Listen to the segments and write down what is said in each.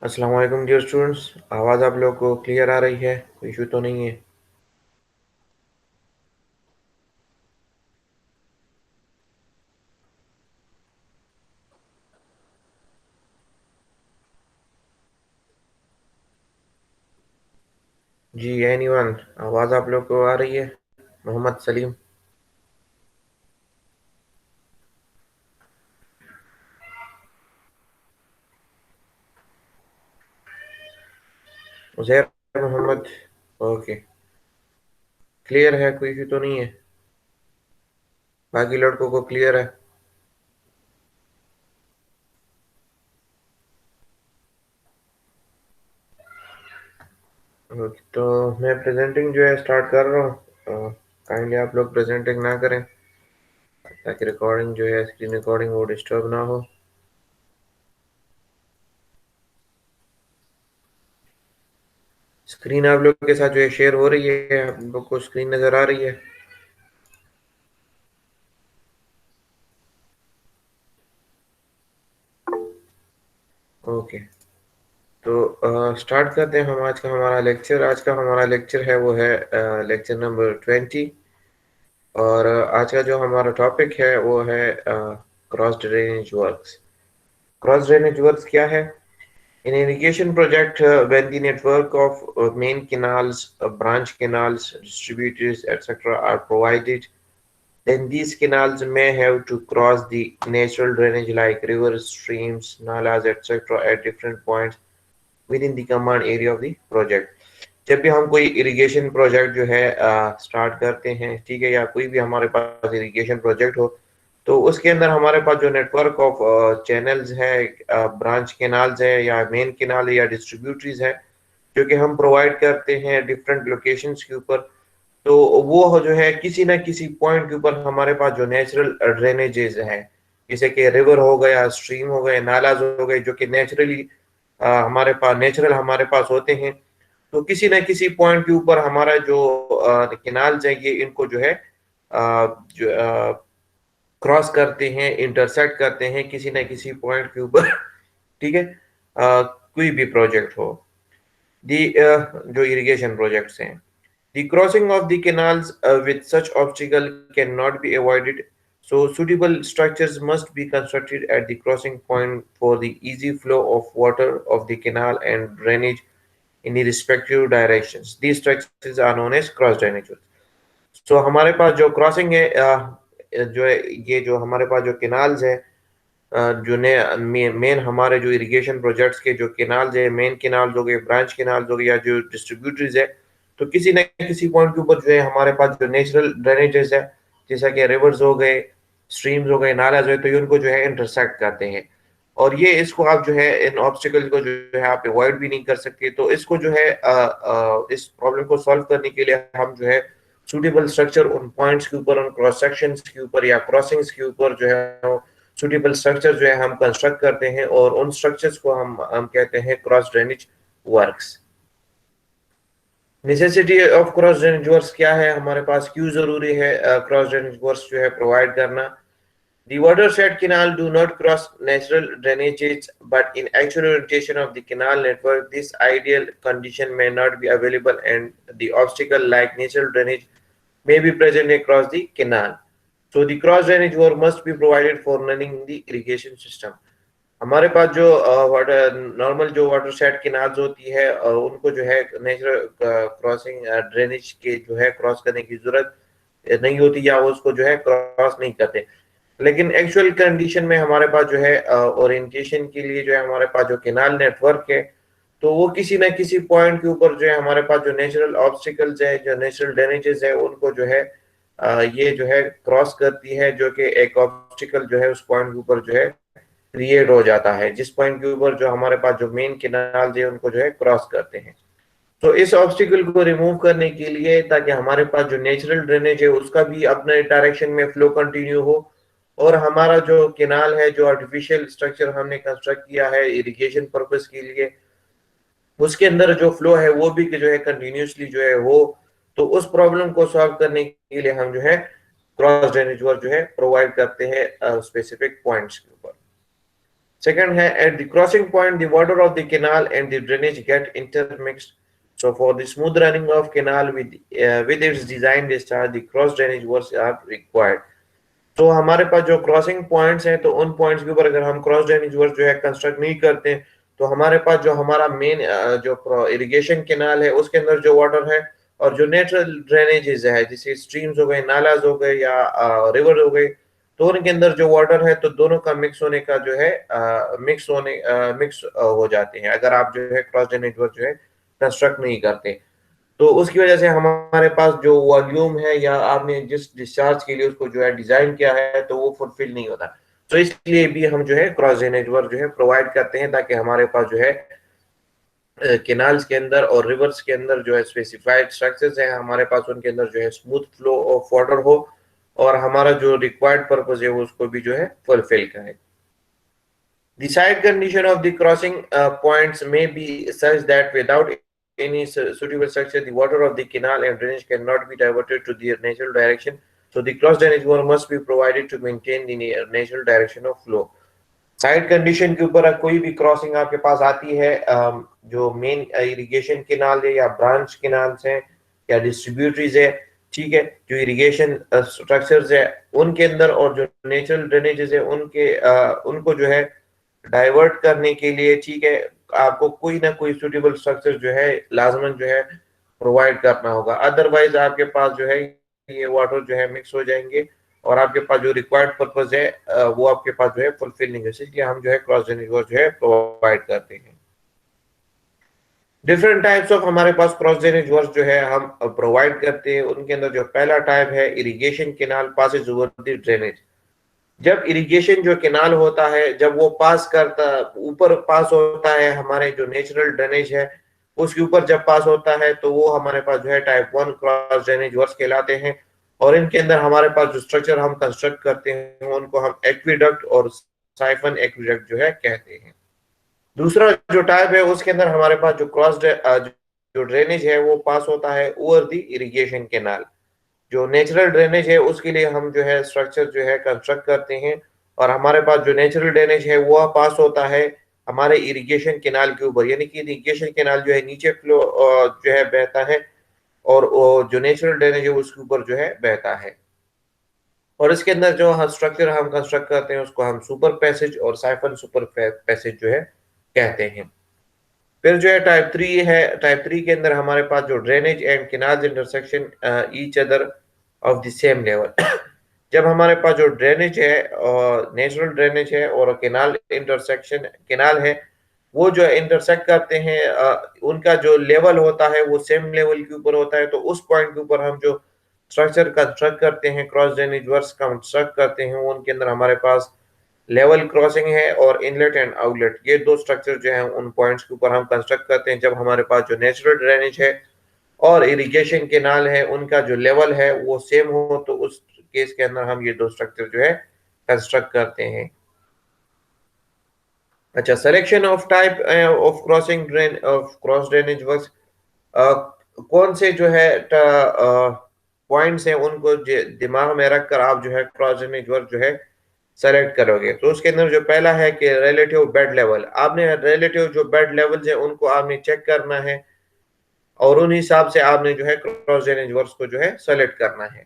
अस्सलाम वालेकुम dear students. आवाज़ आप लोग को क्लियर आ रही है? कोई इशू तो नहीं है? जी एनीवन, आवाज़ आप लोग को आ रही है? मोहम्मद सलीम। उज़ैर मोहम्मद। ओके, क्लियर है, कोई इशू तो नहीं है? बाकी लड़कों को क्लियर है? ओके, तो मैं प्रेजेंटिंग जो है स्टार्ट कर रहा हूँ। काइंडली आप लोग प्रेजेंटिंग ना करें ताकि रिकॉर्डिंग जो है, स्क्रीन रिकॉर्डिंग, वो डिस्टर्ब ना हो। स्क्रीन आप लोग के साथ जो है शेयर हो रही है? आप लोग को स्क्रीन नज़र आ रही है? ओके, तो स्टार्ट करते हैं हम आज का हमारा लेक्चर। आज का हमारा लेक्चर है वो है लेक्चर नंबर 20। और आज का जो हमारा टॉपिक है वो है cross drainage works. Cross drainage works क्या है? In irrigation project, when the network of main canals, branch canals, distributors, etc. are provided, then these canals may have to cross the natural drainage like rivers, streams, nalas, etc. at different points with in the command area of the project. जब भी हम कोई irrigation project जो है start करते हैं, ठीक है, या कोई भी हमारे पास इरिगेशन प्रोजेक्ट हो, तो उसके अंदर हमारे पास जो नेटवर्क ऑफ चैनल्स है, ब्रांच केनाल्स है, या मेन केनाल या डिस्ट्रीब्यूटरीज है, जो कि हम प्रोवाइड करते हैं डिफरेंट लोकेशंस के ऊपर। तो वो जो है किसी ना किसी पॉइंट के ऊपर हमारे पास जो नेचुरल ड्रेनेजेस है, जैसे कि रिवर हो गया, स्ट्रीम हो गए, नालाज हो गए, जो कि नेचुरली हमारे पास होते हैं। तो किसी न किसी पॉइंट के ऊपर हमारा जो केनाल्स है, ये इनको जो है जो क्रॉस करते हैं, इंटरसेक्ट करते हैं किसी न किसी पॉइंट के ऊपर। ठीक है, कोई भी प्रोजेक्ट हो, दी जो इरिगेशन प्रोजेक्ट्स हैं, the crossing of the canals with such obstacle cannot be avoided, so suitable structures must be constructed at the crossing point for the easy flow of water of the canal and drainage in the respective directions. These structures are known as cross drainage. So हमारे पास जो crossing है, जो है, ये जो हमारे पास जो canals है, जो ने मेन हमारे जो इरिगेशन प्रोजेक्ट्स के जो केनाल्स है, मेन केनाल्स हो गए, ब्रांच केनाल्स हो गए, या जो डिस्ट्रीब्यूटरीज है, तो किसी न किसी पॉइंट के ऊपर जो है हमारे पास जो नेचुरल ड्रेनेजेस है, जैसा कि रिवर्स हो गए, स्ट्रीम्स हो गए, नालाज हो गए, तो ये उनको जो है इंटरसेक्ट करते हैं। और ये इसको आप जो है इन ऑब्स्टिकल को जो है आप अवॉइड भी नहीं कर सकते। तो इसको जो है इस प्रॉब्लम को सॉल्व करने के लिए हम जो है सुटेबल स्ट्रक्चर उन पॉइंट्स के ऊपर, उन क्रॉस सेक्शंस के ऊपर या क्रॉसिंग्स के ऊपर जो है सुटेबल स्ट्रक्चर जो है हम कंस्ट्रक्ट करते हैं, और उन स्ट्रक्चर्स को हम कहते हैं cross drainage works. Necessity of cross drainage works क्या है हमारे पास, क्यों जरूरी है क्रॉस ड्रेनेज वर्क्स जो है प्रोवाइड करना? The watershed canal do not cross natural drainages, but in actual orientation of the canal network, this ideal condition may not be available, and the obstacle like natural drainage may be present across the canal. So the cross drainage work must be provided for running the irrigation system. हमारे पास जो water normal जो water shade canals होती है, उनको जो है natural crossing drainage के जो है क्रॉस करने की जरूरत नहीं होती, या वो उसको जो है क्रॉस नहीं करते। लेकिन एक्चुअल कंडीशन में हमारे पास जो है ओरिएंटेशन के लिए जो है हमारे पास जो केनाल नेटवर्क है, तो वो किसी ना किसी पॉइंट के ऊपर जो है हमारे पास जो नेचुरल ऑब्स्टिकल्स है, जो नेचुरल ड्रेनेजेस है, उनको जो है ये जो है क्रॉस करती है, जो कि एक ऑब्स्टिकल जो है उस पॉइंट के ऊपर जो है क्रिएट हो जाता है, जिस पॉइंट के ऊपर जो हमारे पास जो मेन केनाल है उनको जो है क्रॉस करते हैं। तो इस ऑब्स्टिकल को रिमूव करने के लिए, ताकि हमारे पास जो नेचुरल ड्रेनेज है उसका भी अपने डायरेक्शन में फ्लो कंटिन्यू हो, और हमारा जो केनाल है, जो आर्टिफिशियल स्ट्रक्चर हमने कंस्ट्रक्ट किया है इरिगेशन पर्पस के लिए, उसके अंदर जो फ्लो है वो भी जो है कंटिन्यूसली जो है हो। तो उस प्रॉब्लम को सॉल्व करने के लिए हम जो है क्रॉस ड्रेनेज वर्क जो है प्रोवाइड करते हैं स्पेसिफिक पॉइंट्स के ऊपर। सेकंड है at the crossing point the water of the canal and the drainage get intermixed, so for the smooth running of canal with its designed discharge the cross drainage works are required। तो हमारे पास जो crossing points हैं तो उन points के ऊपर अगर हम क्रॉस ड्रेनेज वर्क जो है कंस्ट्रक्ट नहीं करते हैं तो हमारे पास जो हमारा मेन जो इरिगेशन कैनाल है उसके अंदर जो वाटर है और जो नेचुरल ड्रेनेजेस है जैसे स्ट्रीम्स हो गए, नालाज हो गए या रिवर हो गए, तो उनके अंदर जो वाटर है तो दोनों का मिक्स होने का जो है मिक्स हो जाते हैं अगर आप जो है क्रॉस ड्रेनेज वर्क जो है कंस्ट्रक्ट नहीं करते। तो उसकी वजह से हमारे पास जो वॉल्यूम है या आपने जिस डिस्चार्ज के लिए उसको जो है डिजाइन किया है तो वो फुलफिल नहीं होता। तो इसलिए भी हम जो है क्रॉस ड्रेनेज वर्क जो है प्रोवाइड करते हैं ताकि हमारे पास जो है कैनाल्स के अंदर और रिवर्स के अंदर जो है स्पेसिफाइड स्ट्रक्चर्स हैं हमारे पास उनके अंदर जो है स्मूथ फ्लो ऑफ वाटर हो और हमारा जो रिक्वायर्ड पर्पज है वो उसको भी जो है फुलफिल करे। The side condition of the crossing points may be such that without any suitable structure, the water of the canal and drainage cannot be diverted to their natural direction. So the cross drainage wall must be provided to maintain the natural direction of flow। Side condition के ऊपर कोई भी crossing आपके पास आती है जो main irrigation canal है या ब्रांच केनाल्स हैं या डिस्ट्रीब्यूटरीज है, ठीक है, जो इरिगेशन स्ट्रक्चर्स है उनके अंदर और जो नेचुरल ड्रेनेजेस है उनको जो है डाइवर्ट करने के लिए, ठीक है, आपको कोई ना कोई सुटेबल स्ट्रक्चर जो है लाजमन जो है प्रोवाइड करना होगा। अदरवाइज आपके पास जो है ये वाटर जो है मिक्स हो जाएंगे और आपके पास जो रिक्वायर्ड पर्पज है वो आपके पास जो है फुलफिल नहीं हो सकती, इसलिए हम जो है क्रॉस ड्रेनेज वर्क जो है प्रोवाइड करते हैं। डिफरेंट टाइप्स ऑफ हमारे पास क्रॉस ड्रेनेज वर्क जो है हम प्रोवाइड करते हैं। उनके अंदर जो पहला टाइप है irrigation canal passes over the drainage. जब इरिगेशन जो केनाल होता है जब वो ऊपर पास होता है हमारे जो नेचुरल ड्रेनेज है उसके ऊपर जब पास होता है तो वो हमारे पास जो है टाइप 1 क्रॉस ड्रेनेज वर्क्स कहलाते हैं और इनके अंदर हमारे पास जो स्ट्रक्चर हम कंस्ट्रक्ट करते हैं उनको हम एक्विडक्ट और साइफन एक्विडक्ट जो है कहते हैं। दूसरा जो टाइप है उसके अंदर हमारे पास जो ड्रेनेज है वो पास होता है ओवर द इरिगेशन केनाल। जो नेचुरल ड्रेनेज है उसके लिए हम जो है स्ट्रक्चर जो है कंस्ट्रक्ट करते हैं और हमारे पास जो नेचुरल ड्रेनेज है वो पास होता है हमारे इरिगेशन केनाल के ऊपर, यानी कि इरिगेशन केनाल जो है नीचे फ्लो जो है बहता है और जो नेचुरल ड्रेनेज है उसके ऊपर जो है बहता है और इसके अंदर जो स्ट्रक्चर हम कंस्ट्रक्ट करते हैं उसको हम सुपर पैसेज और साइफन सुपर पैसेज जो है कहते हैं। फिर जो है टाइप 3 है। टाइप 3 के अंदर हमारे पास जो drainage and canal intersection each other of the same level. जब हमारे पास जो ड्रेनेज है और नेचुरल ड्रेनेज है और केनाल है वो जो इंटरसेक्ट करते हैं उनका जो लेवल होता है वो सेम लेवल के ऊपर होता है, तो उस पॉइंट के ऊपर हम जो स्ट्रक्चर कंस्ट्रक्ट करते हैं क्रॉस ड्रेनेज वर्क्स कंस्ट्रक्ट करते हैं उनके अंदर हमारे पास लेवल क्रॉसिंग है और इनलेट एंड आउटलेट, ये दो स्ट्रक्चर जो है उन पॉइंट्स के ऊपर हम कंस्ट्रक्ट करते हैं जब हमारे पास जो नेचुरल ड्रेनेज है और इरिगेशन केनाल है उनका जो लेवल है वो सेम हो, तो उस केस के अंदर हम ये दो स्ट्रक्चर जो है कंस्ट्रक्ट करते हैं। अच्छा, selection of type of cross drainage works, कौन से जो है पॉइंट्स हैं उनको दिमाग में रखकर आप जो है क्रॉस ड्रेनेज वर्क जो है सेलेक्ट करोगे। तो उसके अंदर जो पहला है कि रिलेटिव बेड लेवल, आपने रिलेटिव जो बेड लेवल्स है उनको आपने चेक करना है और उन हिसाब से आपने जो है क्रॉस ड्रेनेज वर्क्स को जो है सेलेक्ट करना है।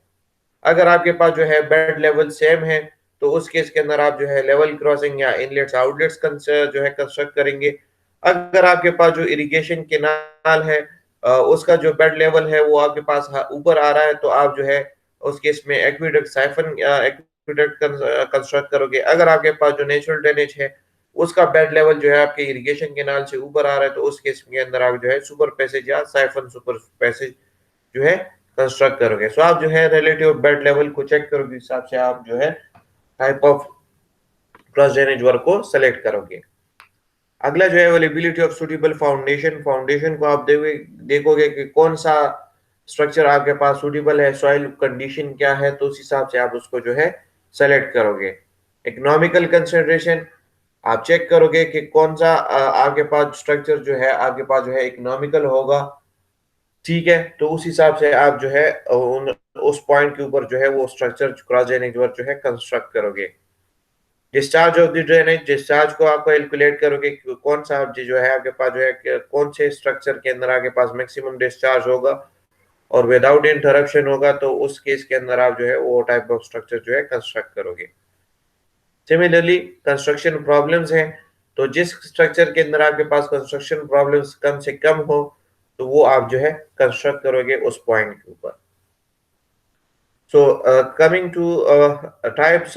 अगर आपके पास जो है बेड लेवल सेम है तो उस केस के अंदर आप जो है लेवल क्रॉसिंग या इनलेट्स आउटलेट्स जो है कंस्ट्रक्ट करेंगे। अगर आपके पास जो इरिगेशन केनाल है उसका जो बेड लेवल है वो आपके पास ऊपर आ रहा है तो आप जो है उस केस में एक्विडक्ट साइफन एक्विडक्ट कंस्ट्रक्ट करोगे। अगर आपके पास जो नेचुरल ड्रेनेज है उसका बेड लेवल जो है आपके इरिगेशन केनाल से ऊपर आ रहा है तो उस केस के अंदर आप जो है सुपर पैसेज या साइफन सुपर पैसेज जो है कंस्ट्रक्ट करोगे। सो आप जो है रिलेटिव बेड लेवल को चेक करोगे, हिसाब से आप जो है type of cross drainage work को सेलेक्ट करोगे। अगला जो है availability of suitable foundation, foundation को आप देखोगे कि कौन सा स्ट्रक्चर आपके पास सुटेबल है, सॉइल कंडीशन क्या है, तो उस हिसाब से आप उसको जो है सेलेक्ट करोगे। इकोनॉमिकल कंसिडरेशन, आप चेक करोगे कि कौन सा आपके पास स्ट्रक्चर जो है आपके पास जो है इकोनॉमिकल होगा, ठीक है, तो उस हिसाब से आप जो है उस पॉइंट के ऊपर जो है वो स्ट्रक्चर क्रॉस ड्रेनेज वर्क जो है कंस्ट्रक्ट करोगे। Discharge of the drainage, discharge को आप कैलकुलेट करोगे कि कौन सा जो है आपके पास जो है कौन से स्ट्रक्चर के अंदर आपके पास मैक्सिमम डिस्चार्ज होगा और विदाउट इंटरप्शन होगा, तो उस केस के अंदर आप जो है वो टाइप ऑफ स्ट्रक्चर जो है कंस्ट्रक्ट करोगे। सिमिलरली कंस्ट्रक्शन प्रॉब्लम्स हैं, तो जिस स्ट्रक्चर के अंदर आपके पास कंस्ट्रक्शन प्रॉब्लम्स कम से कम हो, तो वो आप जो है कंस्ट्रक्ट करोगे उस पॉइंट के ऊपर। सो कमिंग टू टाइप्स,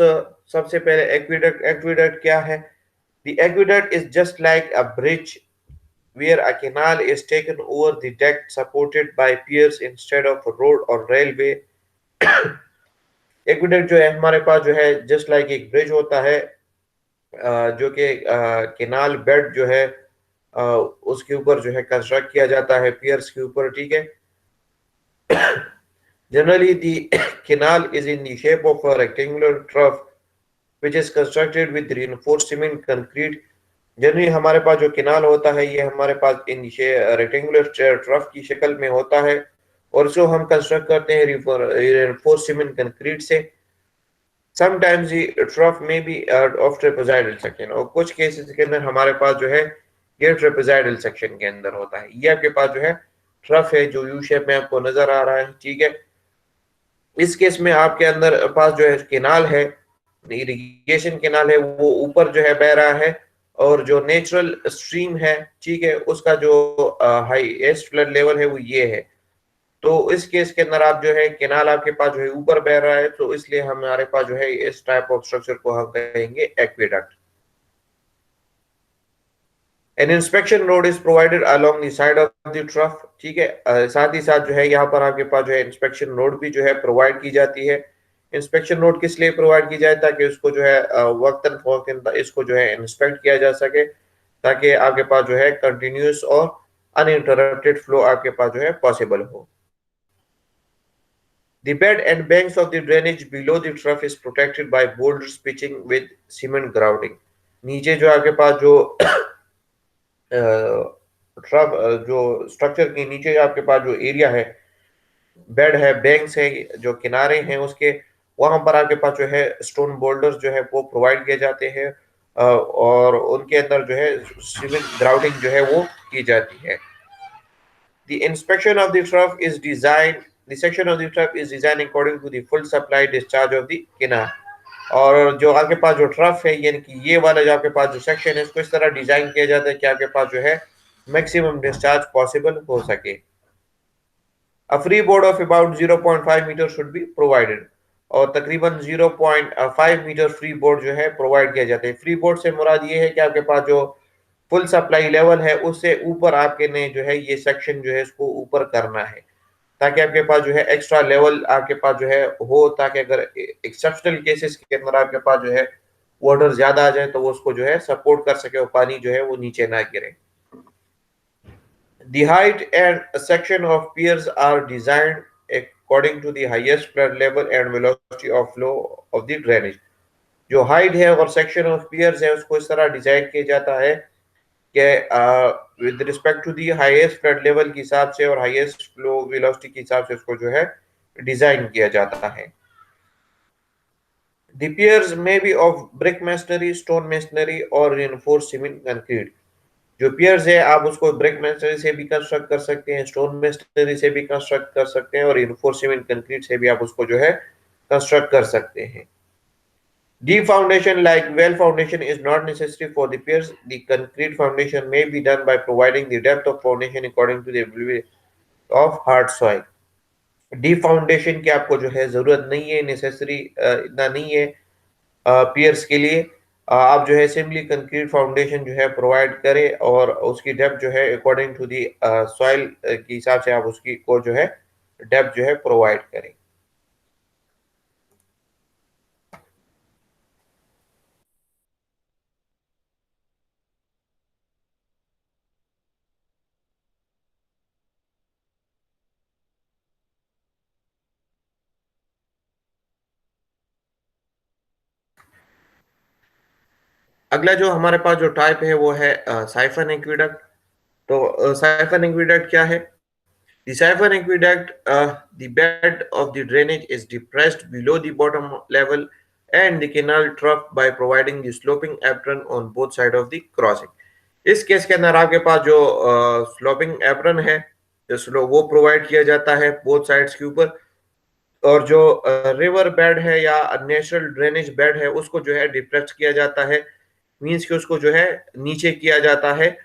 सबसे पहले एक्विडक्ट। एक्विडक्ट क्या है? The aqueduct is just like a bridge where a canal is taken over the deck supported by piers instead of a road or railway। Aqueduct जो है हमारे पास जो है just like एक ब्रिज होता है, जो कि केनाल बेड जो है उसके ऊपर जो है कंस्ट्रक्ट किया जाता है पियर्स के ऊपर, ठीक है। Generally the canal is in the shape of a rectangular trough which is constructed with reinforced cement concrete। Generally हमारे पास जो किनाल होता है ये हमारे पास इन रेक्टेंगुलर ट्रफ की शक्ल में होता है और इसको हम कंस्ट्रक्ट करते हैं reinforced cement concrete से। समटाइम्स द ट्रफ में बी ऑफ ट्रेपेजॉइडल सेक्शन, और कुछ केसेस के अंदर हमारे पास जो है ये ट्रेपेजॉइडल सेक्शन के अंदर होता है। ये आपके पास जो है ट्रफ है जो यू शेप में आपको नजर आ रहा है, ठीक है। इस केस में आपके अंदर पास जो है केनाल है, इरिगेशन केनाल है, वो ऊपर जो है बह रहा है और जो नेचुरल स्ट्रीम है, ठीक है, उसका जो हाईएस्ट फ्लड लेवल है वो ये है। तो इस केस के अंदर आप जो है केनाल आपके पास जो है ऊपर बह रहा है, तो इसलिए हमारे पास जो है इस टाइप ऑफ स्ट्रक्चर को हम कहेंगे aqueduct. An inspection road is provided along the side of the trough, ठीक है। साथ ही साथ जो है यहाँ पर आपके पास जो है इंस्पेक्शन रोड भी जो है प्रोवाइड की जाती है। इंस्पेक्शन रोड किस लिए प्रोवाइड की जाए? ताकि उसको जो है वक्तन फौकन इसको जो है इंस्पेक्ट किया जा सके, ताकि आपके पास जो है कंटिन्यूस और अनइंटरप्टेड फ्लो आपके पास जो है पॉसिबल हो। The bed and banks of the drainage below the trough is protected by boulders pitching with cement grouting। नीचे जो आपके पास जो ट्रफ जो स्ट्रक्चर के नीचे आपके पास जो एरिया है, बेड है, बैंक्स है, जो किनारे हैं उसके, वहां पर आपके पास जो है स्टोन बोल्डर्स जो है वो प्रोवाइड किए जाते हैं और उनके अंदर जो है सीमेंट ग्राउटिंग जो है वो की जाती है। The inspection of the trough is designed, the section of the trough is designed according to the full supply discharge of the canal। और जो आपके पास जो ट्रफ है, यानी कि ये वाला जो आपके पास जो सेक्शन है, इसको इस तरह डिजाइन किया जाता है कि आपके पास जो है मैक्सिमम डिस्चार्ज पॉसिबल हो सके। A free board of about 0.5 metre should be provided। और तकरीबन 0.5 मीटर फ्री बोर्ड जो है प्रोवाइड किया जाता है। फ्री बोर्ड से मुराद ये है कि आपके पास जो फुल सप्लाई लेवल है उससे ऊपर आपके ने जो है ये सेक्शन जो है इसको ऊपर करना है, ताकि आपके पास जो है एक्स्ट्रा लेवल आपके पास जो है हो, ताकि अगर एक्सेप्शनल केसेस के अंदर आपके पास जो है वाटर ज्यादा आ जाए तो वो उसको जो है सपोर्ट कर सके और पानी जो है वो नीचे ना गिरे। The height and section of piers are designed according to the highest flood level and velocity of flow of the drainage। जो हाइट है और सेक्शन ऑफ पियर्स है उसको इस तरह डिजाइन किया जाता है कि with respect to the highest flood level के हिसाब से और हाईएस्ट फ्लो वेलोसिटी के हिसाब से उसको जो है डिजाइन किया जाता है। The piers may be of brick masonry, stone masonry और reinforced cement concrete। जो पियर्स है आप उसको ब्रिक मेसनरी से भी कंस्ट्रक्ट कर सकते हैं, स्टोन मेसनरी से भी कंस्ट्रक्ट कर सकते हैं और इनफोर्स सीमेंट कंक्रीट से भी आप उसको जो है कंस्ट्रक्ट कर सकते हैं। Deep foundation like well foundation is not necessary for the piers। The concrete foundation may be done by providing the depth of foundation according to the availability of hard soil। Deep foundation की आपको जो है जरूरत नहीं है, necessary इतना नहीं है पियर्स के लिए। आप जो है सिंपली कंक्रीट फाउंडेशन जो है प्रोवाइड करें और उसकी डेप्थ जो है अकॉर्डिंग टू दी सॉइल के हिसाब से आप उसकी को जो है डेप्थ जो है प्रोवाइड करें। अगला जो हमारे पास जो टाइप है वो है साइफन एक्विडक्ट। तो साइफन एक्विडक्ट क्या है? The siphon aqueduct, the bed of the drainage is depressed below the bottom level and the canal trough by providing the sloping apron on both side of the crossing. इस case के अंदर आपके पास जो sloping apron है, जो वो provide किया जाता है बोथ साइड्स के ऊपर, और जो रिवर बेड है या नेचुरल ड्रेनेज बेड है उसको जो है डिप्रेस किया जाता है, मींस कि उसको जो है नीचे किया जाता है।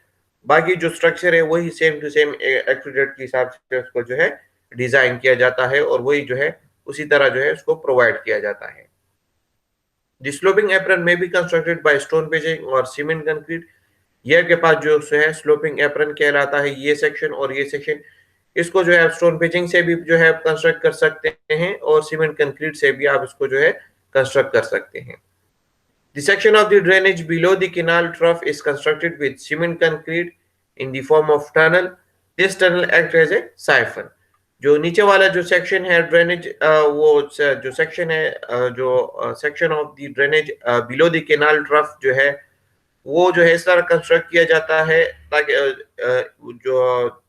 बाकी जो स्ट्रक्चर है वही सेम टू सेम एक्यूरेट के हिसाब से उसको जो है डिजाइन किया जाता है, और वही जो है उसी तरह जो है उसको प्रोवाइड किया जाता है। The sloping apron may be constructed by stone pitching और सीमेंट कंक्रीट। ये के पास जो है स्लोपिंग एप्रन कहलाता है ये सेक्शन और ये सेक्शन, इसको जो है आप स्टोन पिचिंग से भी जो है कंस्ट्रक्ट कर सकते हैं और सीमेंट कंक्रीट से भी आप इसको जो है कंस्ट्रक्ट कर सकते हैं। The section of the drainage below the canal trough is constructed with cement concrete in the form of tunnel. This tunnel acts as a siphon. जो नीचे वाला जो सेक्शन है ड्रेनेज, वो जो सेक्शन है, जो section of the drainage below the canal trough जो है वो जो है इस तरह कंस्ट्रक्ट किया जाता है ताकि जो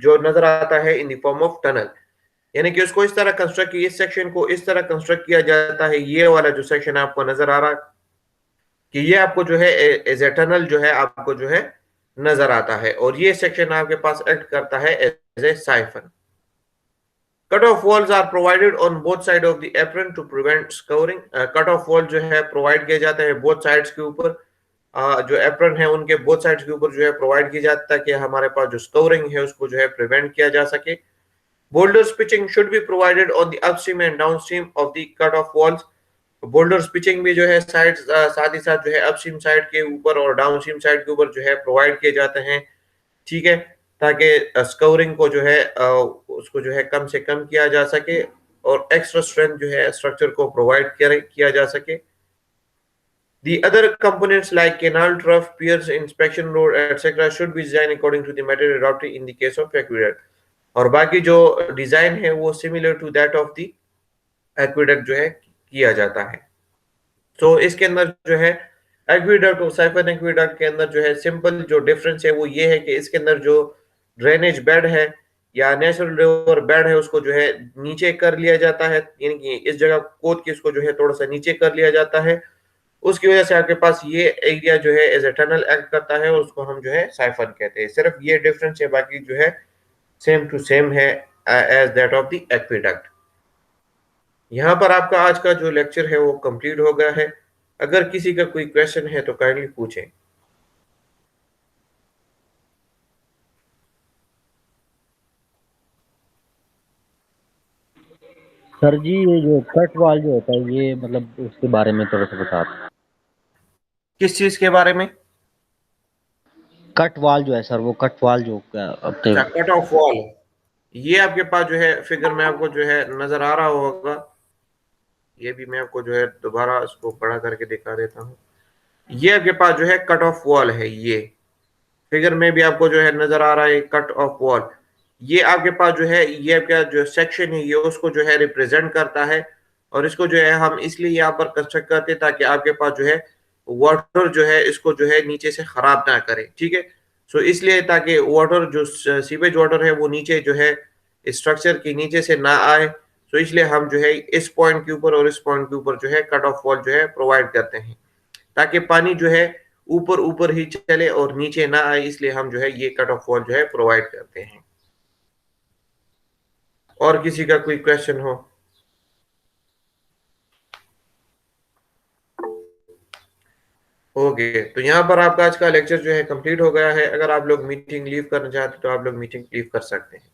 जो नजर आता है in the form of tunnel, यानी कि उसको इस तरह कंस्ट्रक्ट किया, इस सेक्शन को इस तरह कंस्ट्रक्ट किया जाता है। ये वाला जो सेक्शन आपको नजर आ रहा है कि ये आपको जो है एज ए टनल जो है आपको जो है नजर आता है, और ये सेक्शन आपके पास एक्ट करता है as a siphon. Cut off walls are provided on both side of the apron to prevent scouring. Cut off wall जो है प्रोवाइड किया जाता है बोथ साइड्स के ऊपर, जो एप्रन है उनके बोथ साइड्स के ऊपर जो है प्रोवाइड किया जाता है कि हमारे पास जो स्कवरिंग है उसको जो है प्रिवेंट किया जा सके। Boulders pitching should be provided on the upstream and downstream of the cut off walls. Boulders pitching भी जो है साइड साथ ही साथ जो है अपस्ट्रीम साइड के ऊपर और डाउनस्ट्रीम साइड के ऊपर जो है प्रोवाइड किए जाते हैं, ठीक है, ताकि स्कवरिंग को जो है उसको जो है कम से कम किया जा सके और एक्स्ट्रा स्ट्रेंथ जो है स्ट्रक्चर को प्रोवाइड किया जा सके। The other components like canal trough, piers, inspection road, etc. should be designed according to the material adopted in the case of aqueduct. और बाकी जो डिजाइन है वो similar to that of the aqueduct जो है किया जाता है। तो इसके अंदर जो है एक्वेडक्ट और साइफन एक्वेडक्ट के अंदर जो है सिंपल जो डिफरेंस है वो ये है कि इसके अंदर जो ड्रेनेज बेड है या नेचुरल रिवर बेड है उसको जो है नीचे कर लिया जाता है, यानी कि इस जगह खोद के इसको जो है थोड़ा सा नीचे कर लिया जाता है, उसकी वजह से आपके पास ये एरिया जो है एज ए टनल एक्ट करता है और उसको हम जो है साइफन कहते हैं। सिर्फ ये डिफरेंस है, बाकी जो है सेम टू सेम है as that of the aqueduct. यहाँ पर आपका आज का जो लेक्चर है वो कंप्लीट हो गया है। अगर किसी का कोई क्वेश्चन है तो काइंडली पूछें। सर जी ये जो कट वाल जो होता है ये मतलब उसके बारे में थोड़ा सा बता दो। किस चीज के बारे में? कट वाल जो है सर, वो कट वाल जो अपने अच्छा, कट ऑफ वॉल। ये आपके पास जो है फिगर में आपको जो है नजर आ रहा होगा, ये भी मैं आपको जो है दोबारा इसको बड़ा करके दिखा देता हूँ। ये आपके पास जो है कट ऑफ वॉल है, ये फिगर में भी आपको जो है नजर आ रहा है कट ऑफ वॉल। ये आपके पास जो है ये आपका जो सेक्शन है ये उसको जो है रिप्रेजेंट करता है, और इसको जो है हम इसलिए यहाँ पर कंस्ट्रक्ट करते हैं ताकि आपके पास जो है वाटर जो है इसको जो है नीचे से खराब ना करे, ठीक है। सो इसलिए ताकि वाटर जो सीवेज वाटर है वो नीचे जो है स्ट्रक्चर के नीचे से ना आए, तो इसलिए हम जो है इस पॉइंट के ऊपर और इस पॉइंट के ऊपर जो है कट ऑफ वॉल जो है प्रोवाइड करते हैं ताकि पानी जो है ऊपर ऊपर ही चले और नीचे ना आए, इसलिए हम जो है ये कट ऑफ वॉल जो है प्रोवाइड करते हैं। और किसी का कोई क्वेश्चन हो? ओके, तो यहाँ पर आपका आज का लेक्चर जो है कंप्लीट हो गया है। अगर आप लोग मीटिंग लीव करना चाहते हैं तो आप लोग मीटिंग लीव कर सकते हैं।